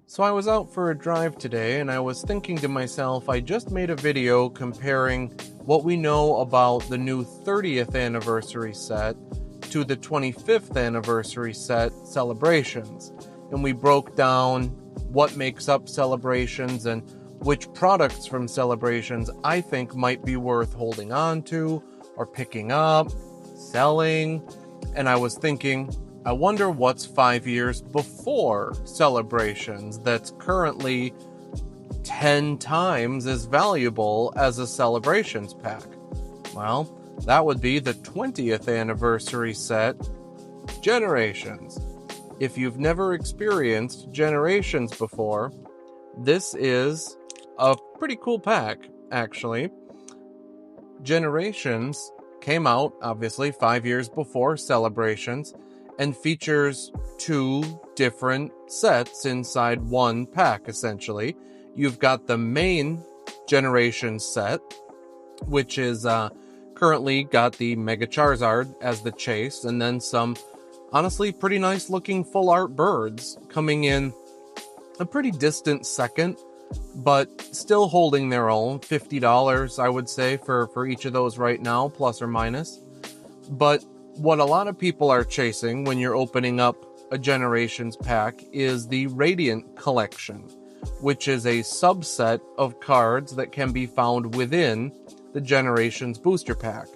So I was out for a drive today and I was thinking to myself, I just made a video comparing what we know about the new 30th anniversary set to the 25th anniversary set Celebrations. And we broke down what makes up Celebrations and which products from Celebrations I think might be worth holding on to or picking up, selling. And I was thinking, I wonder what's 5 years before Celebrations that's currently 10 times as valuable as a Celebrations pack. Well, that would be the 20th anniversary set, Generations. If you've never experienced Generations before, this is a pretty cool pack, actually. Generations came out, obviously, 5 years before Celebrations, and features two different sets inside one pack, essentially. You've got the main Generations set, which is currently got the Mega Charizard as the chase, and then some, honestly, pretty nice looking full art birds coming in a pretty distant second, but still holding their own. $50, I would say, for each of those right now, plus or minus. But what a lot of people are chasing when you're opening up a Generations pack is the Radiant Collection, which is a subset of cards that can be found within the Generations booster pack.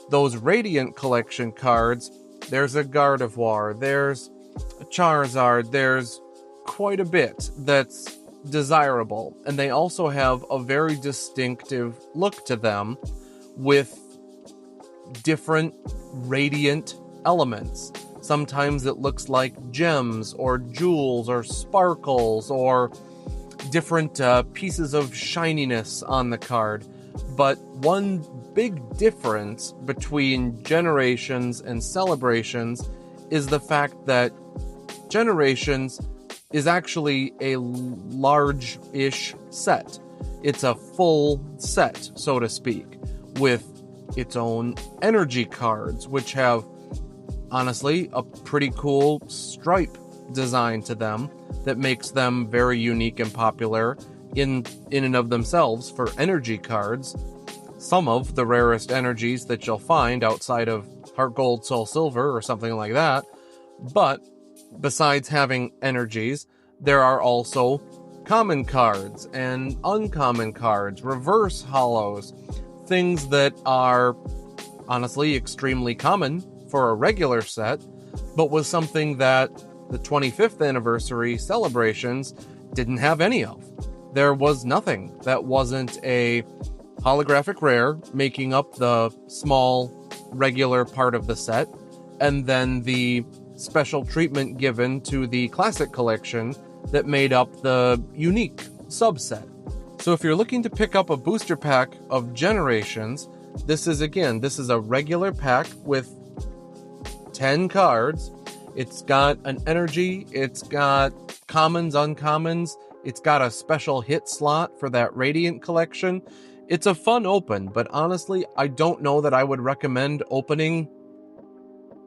Those Radiant Collection cards, there's a Gardevoir, there's a Charizard, there's quite a bit that's desirable, and they also have a very distinctive look to them with different radiant elements. Sometimes it looks like gems or jewels or sparkles or different pieces of shininess on the card. But one big difference between Generations and Celebrations is the fact that Generations is actually a large-ish set. It's a full set, so to speak, with its own energy cards, which have, honestly, a pretty cool stripe design to them that makes them very unique and popular in and of themselves for energy cards. Some of the rarest energies that you'll find outside of Heart Gold, Soul Silver, or something like that. But besides having energies, there are also common cards and uncommon cards, reverse hollows, things that are honestly extremely common for a regular set, but was something that the 25th anniversary Celebrations didn't have any of. There was nothing that wasn't a holographic rare making up the small regular part of the set, and then the special treatment given to the classic collection that made up the unique subset. So if you're looking to pick up a booster pack of Generations, this is a regular pack with 10 cards. It's got an energy, it's got commons, uncommons, it's got a special hit slot for that Radiant Collection. It's a fun open, but honestly, I don't know that I would recommend opening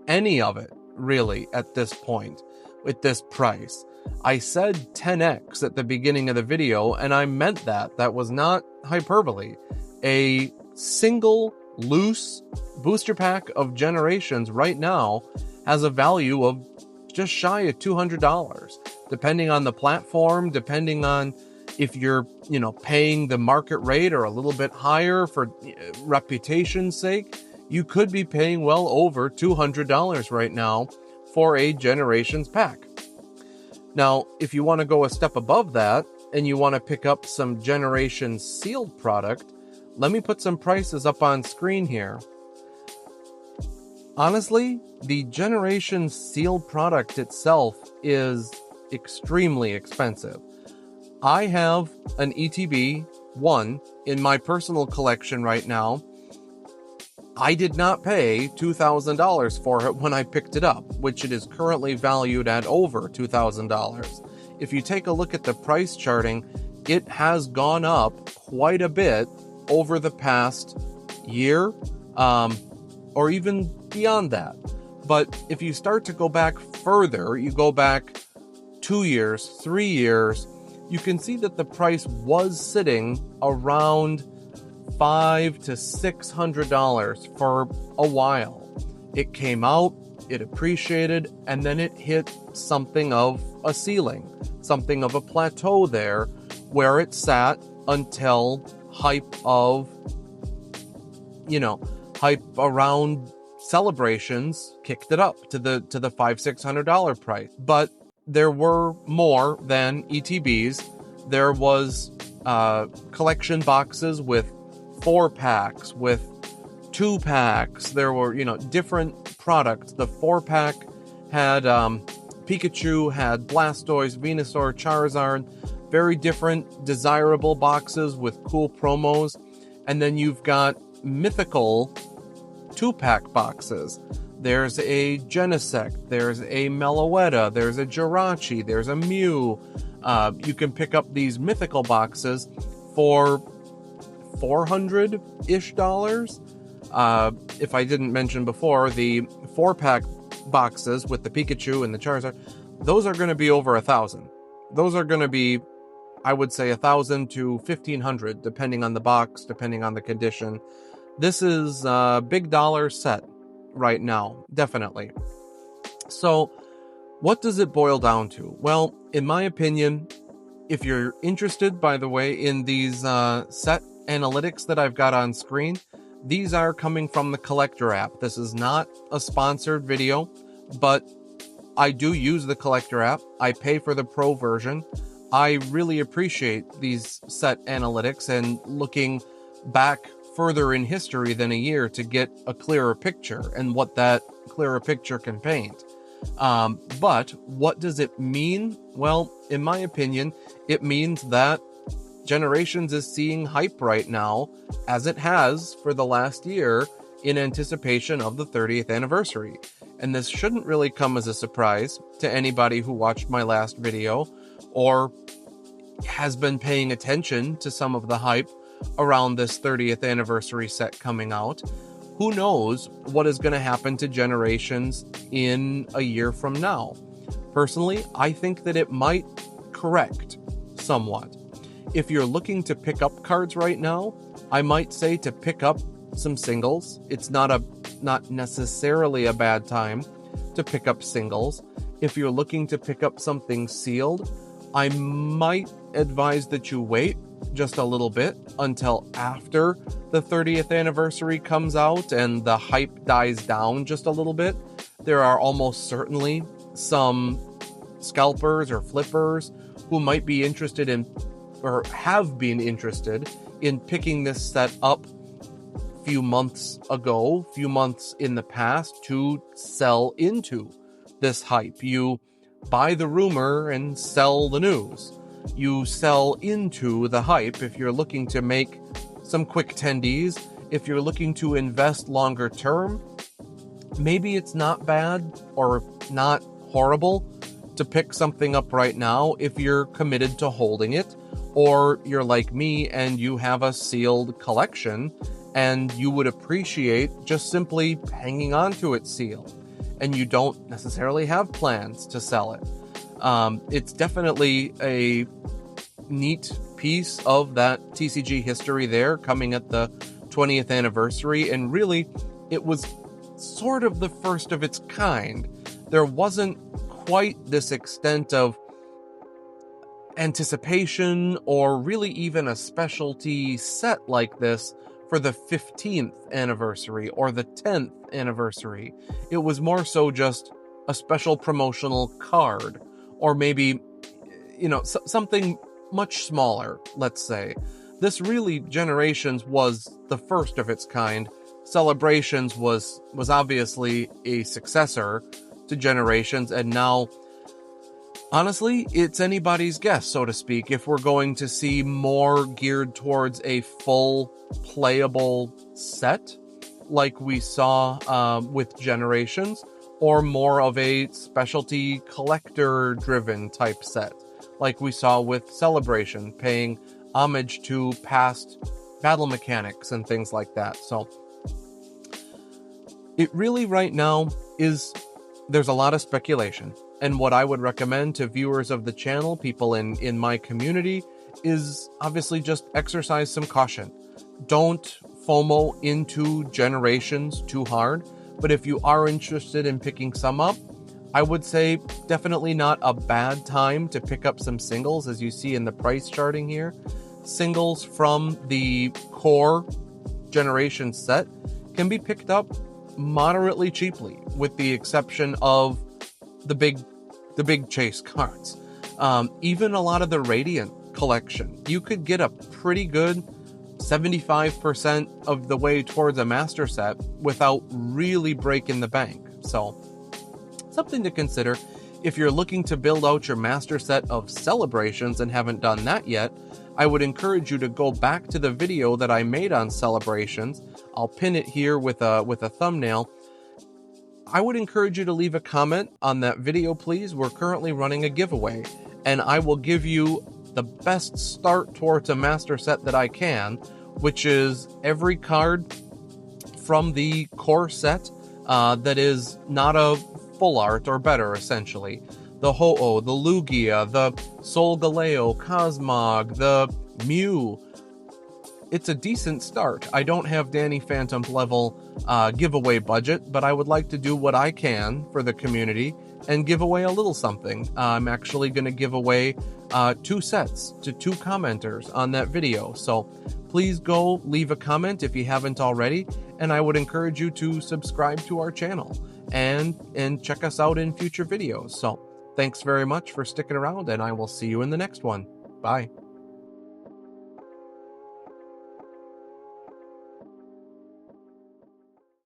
any of it, really, at this point, with this price. I said 10x at the beginning of the video, and I meant that. That was not hyperbole. A single loose booster pack of Generations right now has a value of just shy of $200, depending on the platform, depending on if you're, paying the market rate or a little bit higher for reputation's sake. You could be paying well over $200 right now for a Generations pack. Now, if you want to go a step above that and you want to pick up some Generations sealed product, let me put some prices up on screen here. Honestly, the Generations sealed product itself is extremely expensive. I have an ETB 1 in my personal collection right now. I did not pay $2,000 for it when I picked it up, which it is currently valued at over $2,000. If you take a look at the price charting, it has gone up quite a bit over the past year, or even beyond that. But if you start to go back further, you go back 2 years, 3 years, you can see that the price was sitting around $500 to $600 for a while. It came out, it appreciated, and then it hit something of a ceiling, something of a plateau there, where it sat until hype around celebrations kicked it up to the $500-600 price. But there were more than ETBs. There was collection boxes with 4-packs, with 2-packs. There were, different products. The 4-pack had Pikachu, had Blastoise, Venusaur, Charizard, very different desirable boxes with cool promos. And then you've got mythical 2-pack boxes. There's a Genesect, there's a Meloetta, there's a Jirachi, there's a Mew. You can pick up these mythical boxes for $400-ish. If I didn't mention before, the 4-pack boxes with the Pikachu and the Charizard, those are going to be over 1,000. Those are going to be, I would say, 1,000 to 1,500, depending on the box, depending on the condition. This is a big dollar set right now, definitely. So, what does it boil down to? Well, in my opinion, if you're interested, by the way, in these set analytics that I've got on screen, these are coming from the Collector app. This is not a sponsored video, but I do use the Collector app. I pay for the Pro version. I really appreciate these set analytics and looking back further in history than a year to get a clearer picture and what that clearer picture can paint. But what does it mean? Well, in my opinion, it means that Generations is seeing hype right now, as it has for the last year, in anticipation of the 30th anniversary. And this shouldn't really come as a surprise to anybody who watched my last video or has been paying attention to some of the hype around this 30th anniversary set coming out. Who knows what is going to happen to Generations in a year from now? Personally, I think that it might correct somewhat. If you're looking to pick up cards right now, I might say to pick up some singles. It's not necessarily a bad time to pick up singles. If you're looking to pick up something sealed, I might advise that you wait just a little bit until after the 30th anniversary comes out and the hype dies down just a little bit. There are almost certainly some scalpers or flippers who might be interested in, or have been interested in, picking this set up few months in the past to sell into this hype. You buy the rumor and sell the news. You sell into the hype if you're looking to make some quick tendies. If you're looking to invest longer term, maybe it's not bad or not horrible to pick something up right now if you're committed to holding it, or you're like me and you have a sealed collection and you would appreciate just simply hanging on to it sealed, and you don't necessarily have plans to sell it. It's definitely a neat piece of that TCG history there, coming at the 20th anniversary, and really, it was sort of the first of its kind. There wasn't quite this extent of anticipation or really even a specialty set like this for the 15th anniversary or the 10th anniversary. It was more so just a special promotional card, or maybe, something much smaller, let's say. This really, Generations was the first of its kind. Celebrations was obviously a successor to Generations, and now, honestly, it's anybody's guess, so to speak, if we're going to see more geared towards a full playable set like we saw with Generations, or more of a specialty collector-driven type set like we saw with Celebration, paying homage to past battle mechanics and things like that. So it really right now is, there's a lot of speculation. And what I would recommend to viewers of the channel, people in my community, is obviously just exercise some caution. Don't FOMO into generations too hard, but if you are interested in picking some up, I would say definitely not a bad time to pick up some singles, as you see in the price charting here. Singles from the core generation set can be picked up moderately cheaply, with the exception of the big chase cards. Even a lot of the Radiant collection, you could get a pretty good 75% of the way towards a master set without really breaking the bank. So something to consider if you're looking to build out your master set of celebrations and haven't done that yet. I would encourage you to go back to the video that I made on celebrations. I'll pin it here with a thumbnail. I would encourage you to leave a comment on that video, please. We're currently running a giveaway, and I will give you the best start towards a master set that I can, which is every card from the core set that is not a full art or better, essentially. The Ho-Oh, the Lugia, the Solgaleo, Cosmog, the Mew. It's a decent start. I don't have Danny Phantom level giveaway budget, but I would like to do what I can for the community and give away a little something. I'm actually going to give away 2 sets to 2 commenters on that video. So please go leave a comment if you haven't already, and I would encourage you to subscribe to our channel and check us out in future videos. So thanks very much for sticking around, and I will see you in the next one. Bye.